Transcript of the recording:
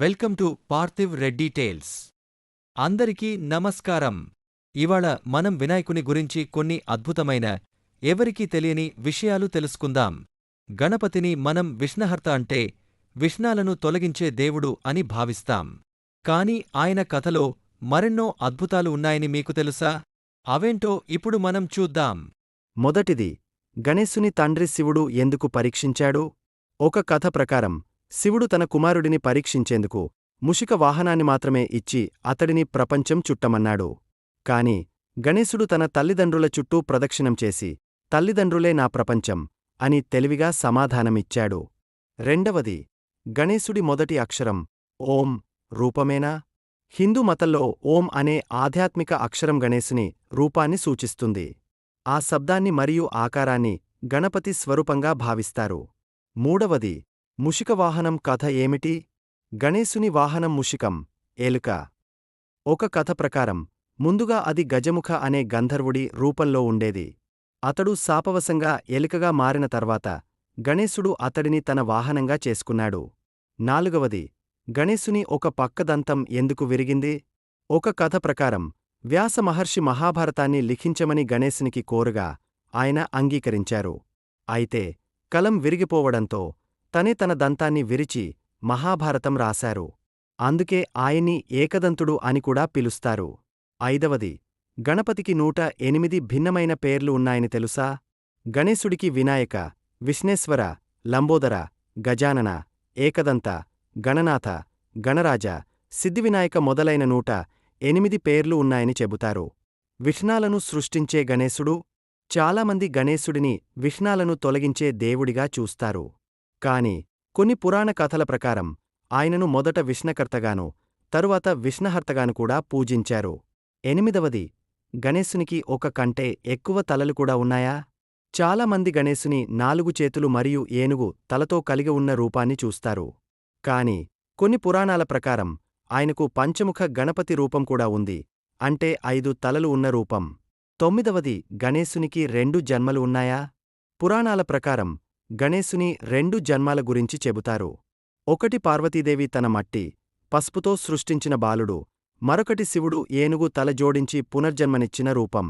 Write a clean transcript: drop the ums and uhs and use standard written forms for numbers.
Welcome to Parthiv Reddy tales. అందరికీ నమస్కారం. ఇవాళ మనం వినాయకుని గురించి కొన్ని అద్భుతమైన, ఎవరికీ తెలియని విషయాలు తెలుసుకుందాం. గణపతిని మనం విఘ్నహర్త అంటే విఘ్నాలను తొలగించే దేవుడు అని భావిస్తాం. కాని ఆయన కథలో మరెన్నో అద్భుతాలు ఉన్నాయని మీకు తెలుసా? అవేంటో ఇప్పుడు మనం చూద్దాం. మొదటిది, గణేశుని తండ్రి శివుడు ఎందుకు పరీక్షించాడు? ఒక కథ ప్రకారం శివుడు తన కుమారుడిని పరీక్షించేందుకు ముషిక వాహనాన్ని మాత్రమే ఇచ్చి అతడిని ప్రపంచం చుట్టమన్నాడు. కాని గణేశుడు తన తల్లిదండ్రుల చుట్టూ ప్రదక్షిణం చేసి తల్లిదండ్రులే నా ప్రపంచం అని తెలివిగా సమాధానమిచ్చాడు. రెండవది, గణేశుడి మొదటి అక్షరం ఓం రూపమేనా? హిందూ మతంలో ఓం అనే ఆధ్యాత్మిక అక్షరం గణేశుని రూపాన్ని సూచిస్తుంది. ఆ శబ్దాన్ని మరియు ఆకారాన్ని గణపతి స్వరూపంగా భావిస్తారు. మూడవది, ముషికవాహనం కథ ఏమిటి? గణేశుని వాహనం ముషికం, ఎలుక. ఒక కథ ప్రకారం ముందుగా అది గజముఖ అనే గంధర్వుడి రూపంలో ఉండేది. అతడు శాపవశంగా ఎలుకగా మారిన తర్వాత గణేశుడు అతడిని తన వాహనంగా చేసుకున్నాడు. నాలుగవది, గణేశుని ఒక పక్కదంతం ఎందుకు విరిగింది? ఒక కథ ప్రకారం వ్యాస మహర్షి మహాభారతాన్ని లిఖించమని గణేశునికి కోరగా ఆయన అంగీకరించారు. అయితే కలం విరిగిపోవడంతో తనే తన దంతాన్ని విరిచి మహాభారతం రాశారు. అందుకే ఆయన్ని ఏకదంతుడు అని కూడా పిలుస్తారు. ఐదవది, గణపతికి 108 భిన్నమైన పేర్లు ఉన్నాయని తెలుసా? గణేశుడికి వినాయక, విఘ్నేశ్వర, లంబోదర, గజానన, ఏకదంత, గణనాథ, గణరాజ, సిద్ధివినాయక మొదలైన 108 పేర్లు ఉన్నాయని చెబుతారు. విఘ్నాలను సృష్టించే గణేశుడు. చాలామంది గణేశుడిని విఘ్నాలను తొలగించే దేవుడిగా చూస్తారు. కాని కొన్ని పురాణ కథల ప్రకారం ఆయనను మొదట విఘ్నకర్తగానూ తరువాత విఘ్నహర్తగాను కూడా పూజించారు. ఎనిమిదవది, గణేశునికి ఒక కంటే ఎక్కువ తలలు కూడా ఉన్నాయా? చాలామంది గణేశుని 4 చేతులు మరియు ఏనుగు తలతో కలిగి ఉన్న రూపాన్ని చూస్తారు. కాని కొన్ని పురాణాల ప్రకారం ఆయనకు పంచముఖ గణపతి రూపం కూడా ఉంది, అంటే 5 తలలు ఉన్న రూపం. తొమ్మిదవది, గణేశునికి 2 జన్మలు ఉన్నాయా? పురాణాల ప్రకారం గణేశుని 2 జన్మాల గురించి చెబుతారు. ఒకటి పార్వతీదేవి తన మట్టి, పసుపుతో సృష్టించిన బాలుడు, మరొకటి శివుడు ఏనుగు తల జోడించి పునర్జన్మనిచ్చిన రూపం.